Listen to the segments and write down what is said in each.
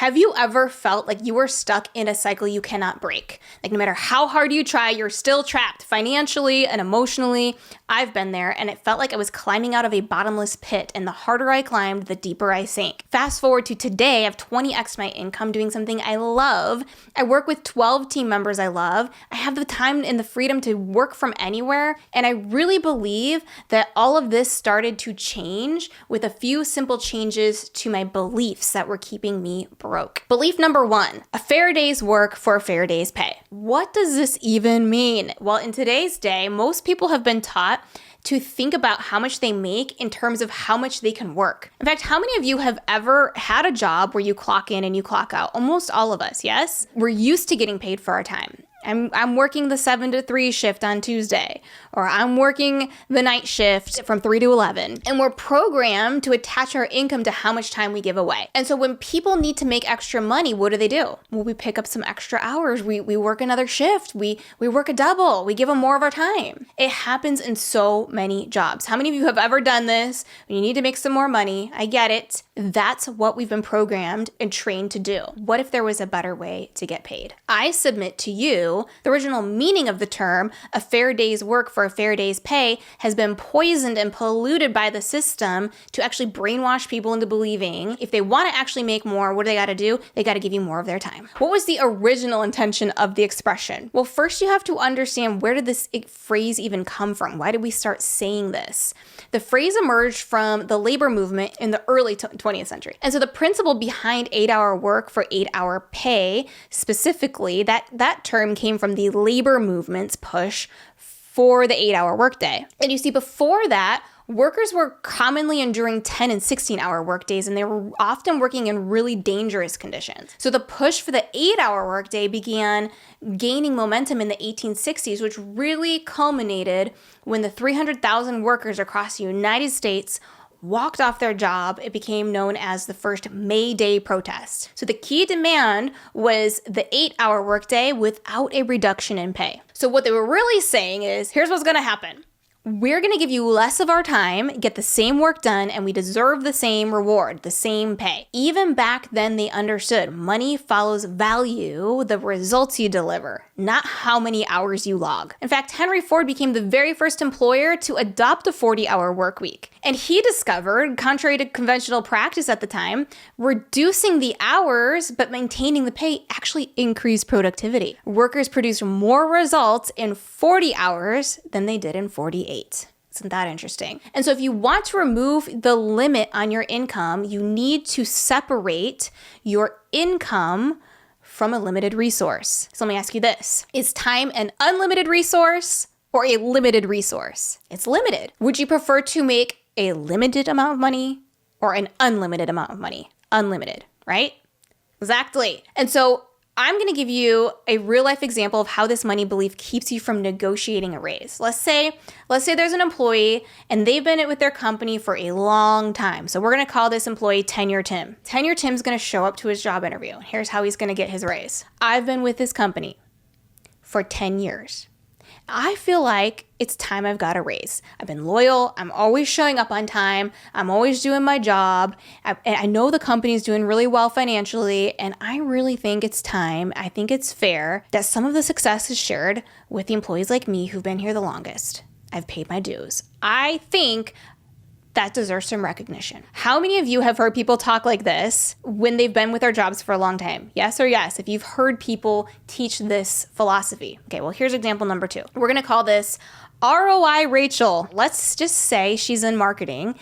Have you ever felt like you were stuck in a cycle you cannot break? Like no matter how hard you try, you're still trapped financially and emotionally. I've been there, and it felt like I was climbing out of a bottomless pit, and the harder I climbed, the deeper I sank. Fast forward to today, I have 20x my income doing something I love. I work with 12 team members I love. I have the time and the freedom to work from anywhere, and I really believe that all of this started to change with a few simple changes to my beliefs that were keeping me broke. Belief number 1, a fair day's work for a fair day's pay. What does this even mean? Well, in today's day, most people have been taught to think about how much they make in terms of how much they can work. In fact, how many of you have ever had a job where you clock in and you clock out? Almost all of us, yes? We're used to getting paid for our time. I'm working the 7 to 3 shift on Tuesday, or I'm working the night shift from 3 to 11. And we're programmed to attach our income to how much time we give away. And so when people need to make extra money, what do? Well, we pick up some extra hours. We work another shift. We work a double. We give them more of our time. It happens in so many jobs. How many of you have ever done this? When you need to make some more money, I get it. That's what we've been programmed and trained to do. What if there was a better way to get paid? I submit to you, the original meaning of the term, a fair day's work for a fair day's pay, has been poisoned and polluted by the system to actually brainwash people into believing if they want to actually make more, what do they got to do? They got to give you more of their time. What was the original intention of the expression? Well, first you have to understand, where did this phrase even come from? Why did we start saying this? The phrase emerged from the labor movement in the early 20th century. And so the principle behind 8-hour work for 8-hour pay, specifically, that term came from the labor movement's push for the 8-hour workday. And you see, before that, workers were commonly enduring 10 and 16-hour workdays, and they were often working in really dangerous conditions. So the push for the 8-hour workday began gaining momentum in the 1860s, which really culminated when the 300,000 workers across the United States walked off their job. It became known as the first May Day protest. So the key demand was the 8-hour workday without a reduction in pay. So what they were really saying is, here's what's going to happen. We're going to give you less of our time, get the same work done, and we deserve the same reward, the same pay. Even back then, they understood money follows value, the results you deliver, not how many hours you log. In fact, Henry Ford became the very first employer to adopt a 40-hour work week. And he discovered, contrary to conventional practice at the time, reducing the hours but maintaining the pay actually increased productivity. Workers produced more results in 40 hours than they did in 48. Isn't that interesting? And so if you want to remove the limit on your income, you need to separate your income from a limited resource. So let me ask you this. Is time an unlimited resource or a limited resource? It's limited. Would you prefer to make a limited amount of money or an unlimited amount of money? Unlimited, right? Exactly. And so I'm going to give you a real life example of how this money belief keeps you from negotiating a raise. Let's say there's an employee and they've been with their company for a long time. So we're going to call this employee Tenure Tim. Tenure Tim's going to show up to his job interview. Here's how he's going to get his raise. I've been with this company for 10 years. I feel like it's time I've got a raise. I've been loyal. I'm always showing up on time. I'm always doing my job. And I know the company's doing really well financially. And I really think it's time. I think it's fair that some of the success is shared with the employees like me who've been here the longest. I've paid my dues. I think that deserves some recognition. How many of you have heard people talk like this when they've been with their jobs for a long time? Yes or yes, if you've heard people teach this philosophy. Okay, well, here's example number 2. We're going to call this ROI Rachel. Let's just say she's in marketing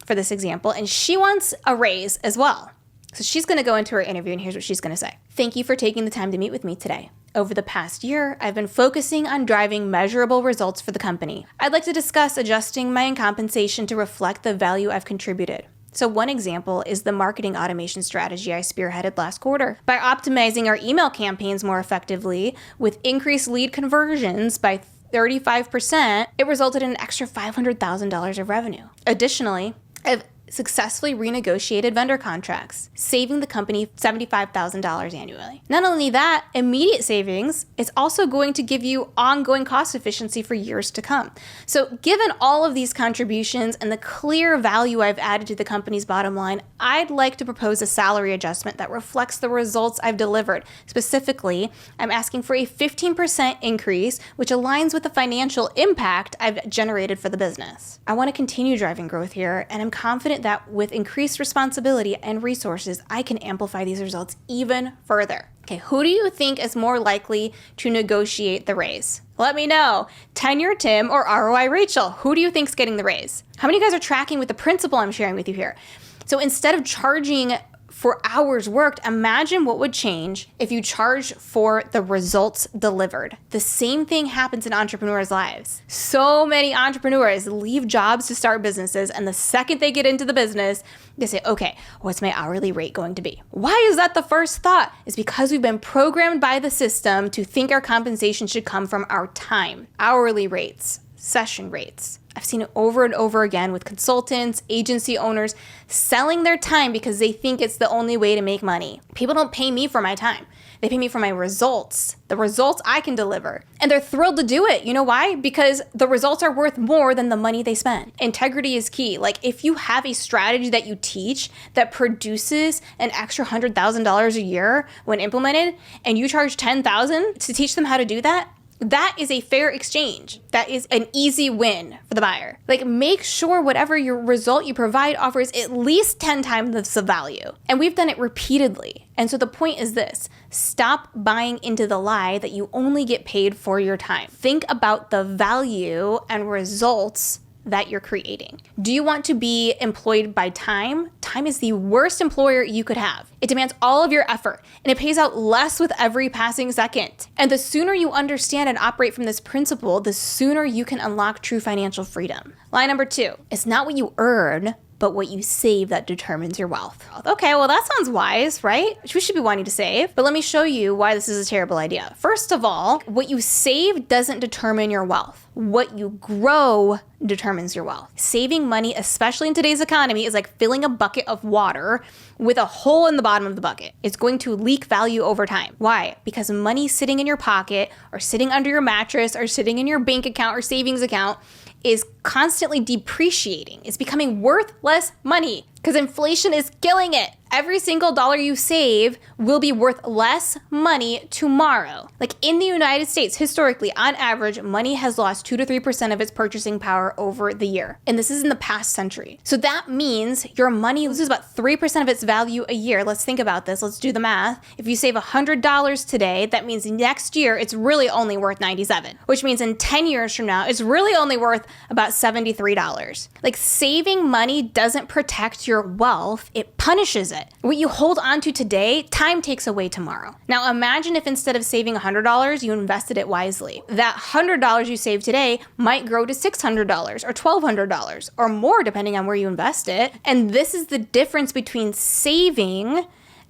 for this example, and she wants a raise as well. So she's going to go into her interview, and here's what she's going to say. Thank you for taking the time to meet with me today. Over the past year, I've been focusing on driving measurable results for the company. I'd like to discuss adjusting my compensation to reflect the value I've contributed. So one example is the marketing automation strategy I spearheaded last quarter. By optimizing our email campaigns more effectively with increased lead conversions by 35%, it resulted in an extra $500,000 of revenue. Additionally, I've successfully renegotiated vendor contracts, saving the company $75,000 annually. Not only that, immediate savings is also going to give you ongoing cost efficiency for years to come. So given all of these contributions and the clear value I've added to the company's bottom line, I'd like to propose a salary adjustment that reflects the results I've delivered. Specifically, I'm asking for a 15% increase, which aligns with the financial impact I've generated for the business. I want to continue driving growth here, and I'm confident that with increased responsibility and resources, I can amplify these results even further. Okay, who do you think is more likely to negotiate the raise? Let me know. Tenure Tim or ROI Rachel, who do you think's getting the raise? How many of you guys are tracking with the principle I'm sharing with you here? So instead of charging for hours worked, imagine what would change if you charge for the results delivered. The same thing happens in entrepreneurs' lives. So many entrepreneurs leave jobs to start businesses, and the second they get into the business, they say, okay, what's my hourly rate going to be? Why is that the first thought? It's because we've been programmed by the system to think our compensation should come from our time, hourly rates, session rates. I've seen it over and over again with consultants, agency owners selling their time because they think it's the only way to make money. People don't pay me for my time. They pay me for my results, the results I can deliver. And they're thrilled to do it. You know why? Because the results are worth more than the money they spend. Integrity is key. Like if you have a strategy that you teach that produces an extra $100,000 a year when implemented, and you charge $10,000 to teach them how to do that, that is a fair exchange. That is an easy win for the buyer. Like make sure whatever your result you provide offers at least 10 times the value. And we've done it repeatedly. And so the point is this: stop buying into the lie that you only get paid for your time. Think about the value and results that you're creating. Do you want to be employed by time? Time is the worst employer you could have. It demands all of your effort, and it pays out less with every passing second. And the sooner you understand and operate from this principle, the sooner you can unlock true financial freedom. Line number 2, it's not what you earn, but what you save that determines your wealth. Okay, well that sounds wise, right? We should be wanting to save, but let me show you why this is a terrible idea. First of all, what you save doesn't determine your wealth. What you grow determines your wealth. Saving money, especially in today's economy, is like filling a bucket of water with a hole in the bottom of the bucket. It's going to leak value over time. Why? Because money sitting in your pocket or sitting under your mattress or sitting in your bank account or savings account is constantly depreciating. It's becoming worth less money because inflation is killing it. Every single dollar you save will be worth less money tomorrow. Like in the United States, historically, on average, money has lost 2 to 3% of its purchasing power over the year. And this is in the past century. So that means your money loses about 3% of its value a year. Let's think about this. Let's do the math. If you save $100 today, that means next year it's really only worth $97, which means in 10 years from now, it's really only worth about $73. Like saving money doesn't protect your wealth, it punishes it. What you hold on to today, time takes away tomorrow. Now imagine if instead of saving $100, you invested it wisely. That $100 you save today might grow to $600 or $1,200 or more depending on where you invest it. And this is the difference between saving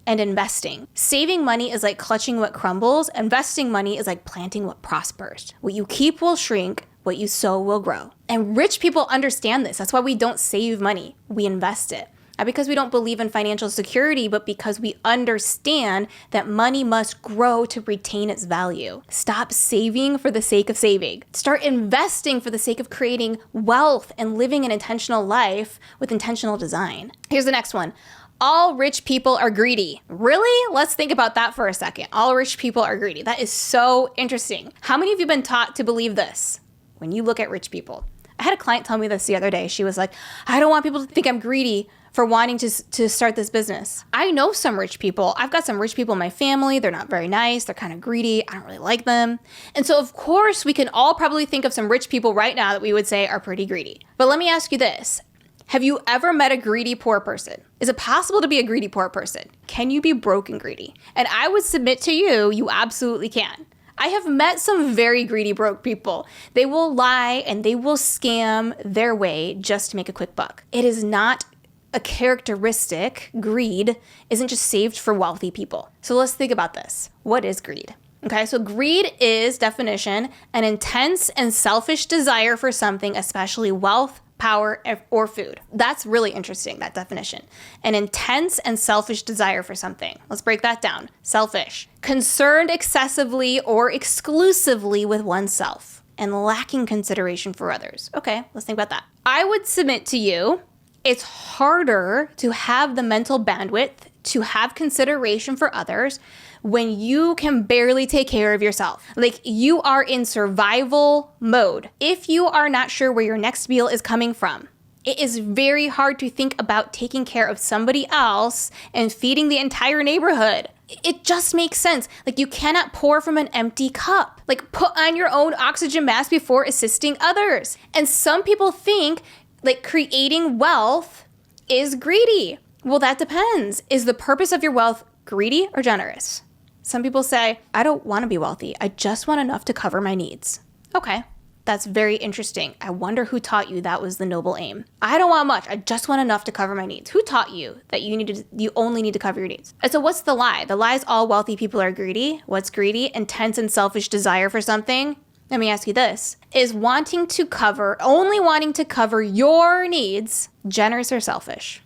and investing. Saving money is like clutching what crumbles. Investing money is like planting what prospers. What you keep will shrink. What you sow will grow. And rich people understand this. That's why we don't save money. We invest it. Not because we don't believe in financial security, but because we understand that money must grow to retain its value. Stop saving for the sake of saving. Start investing for the sake of creating wealth and living an intentional life with intentional design. Here's the next one. All rich people are greedy. Really? Let's think about that for a second. All rich people are greedy. That is so interesting. How many of you have been taught to believe this when you look at rich people? I had a client tell me this the other day. She was like, I don't want people to think I'm greedy for wanting to start this business. I know some rich people. I've got some rich people in my family. They're not very nice. They're kind of greedy. I don't really like them. And so of course we can all probably think of some rich people right now that we would say are pretty greedy. But let me ask you this. Have you ever met a greedy poor person? Is it possible to be a greedy poor person? Can you be broke and greedy? And I would submit to you, you absolutely can. I have met some very greedy broke people. They will lie and they will scam their way just to make a quick buck. It is not a characteristic. Greed isn't just saved for wealthy people. So let's think about this. What is greed? Okay, so greed is, definition, an intense and selfish desire for something, especially wealth, power, or food. That's really interesting, that definition. An intense and selfish desire for something. Let's break that down. Selfish. Concerned excessively or exclusively with oneself and lacking consideration for others. Okay, let's think about that. I would submit to you, it's harder to have the mental bandwidth to have consideration for others when you can barely take care of yourself. Like, you are in survival mode. If you are not sure where your next meal is coming from, it is very hard to think about taking care of somebody else and feeding the entire neighborhood. It just makes sense. Like, you cannot pour from an empty cup. Like, put on your own oxygen mask before assisting others. And some people think like creating wealth is greedy. Well, that depends. Is the purpose of your wealth greedy or generous? Some people say, I don't want to be wealthy. I just want enough to cover my needs. Okay, that's very interesting. I wonder who taught you that was the noble aim. I don't want much. I just want enough to cover my needs. Who taught you that you only need to cover your needs? And so what's the lie? The lie is all wealthy people are greedy. What's greedy? Intense and selfish desire for something. Let me ask you this. Is only wanting to cover your needs generous or selfish?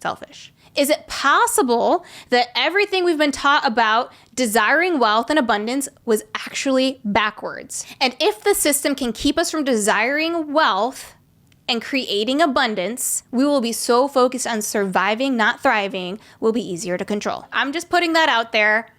Selfish. Is it possible that everything we've been taught about desiring wealth and abundance was actually backwards? And if the system can keep us from desiring wealth and creating abundance, we will be so focused on surviving, not thriving, will be easier to control. I'm just putting that out there.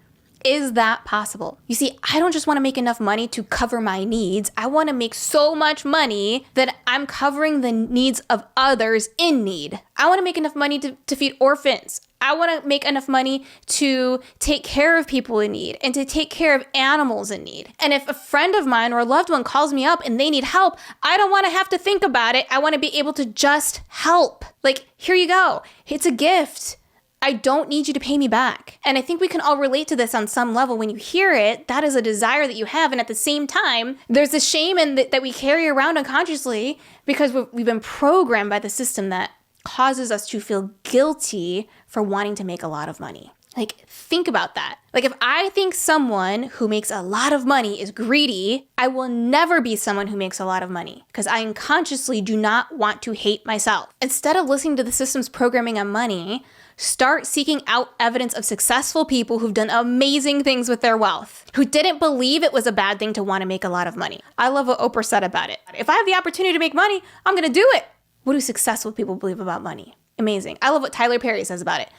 Is that possible? You see, I don't just want to make enough money to cover my needs. I want to make so much money that I'm covering the needs of others in need. I want to make enough money to feed orphans. I want to make enough money to take care of people in need and to take care of animals in need. And if a friend of mine or a loved one calls me up and they need help, I don't want to have to think about it. I want to be able to just help. Like, here you go. It's a gift. I don't need you to pay me back. And I think we can all relate to this on some level. When you hear it, that is a desire that you have. And at the same time, there's a shame that we carry around unconsciously because we've been programmed by the system that causes us to feel guilty for wanting to make a lot of money. Like, think about that. Like, if I think someone who makes a lot of money is greedy, I will never be someone who makes a lot of money because I unconsciously do not want to hate myself. Instead of listening to the system's programming on money, start seeking out evidence of successful people who've done amazing things with their wealth, who didn't believe it was a bad thing to want to make a lot of money. I love what Oprah said about it. If I have the opportunity to make money, I'm going to do it. What do successful people believe about money? Amazing. I love what Tyler Perry says about it.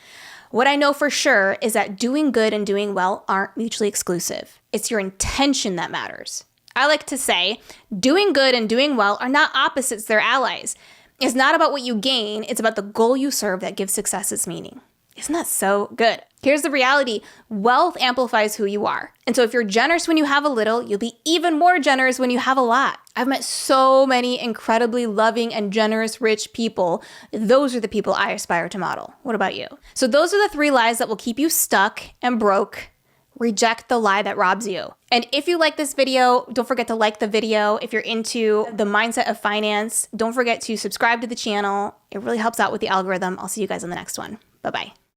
What I know for sure is that doing good and doing well aren't mutually exclusive. It's your intention that matters. I like to say, doing good and doing well are not opposites, they're allies. It's not about what you gain, it's about the goal you serve that gives success its meaning. Isn't that so good? Here's the reality. Wealth amplifies who you are. And so if you're generous when you have a little, you'll be even more generous when you have a lot. I've met so many incredibly loving and generous, rich people. Those are the people I aspire to model. What about you? So those are the 3 lies that will keep you stuck and broke. Reject the lie that robs you. And if you like this video, don't forget to like the video. If you're into the mindset of finance, don't forget to subscribe to the channel. It really helps out with the algorithm. I'll see you guys on the next one. Bye-bye.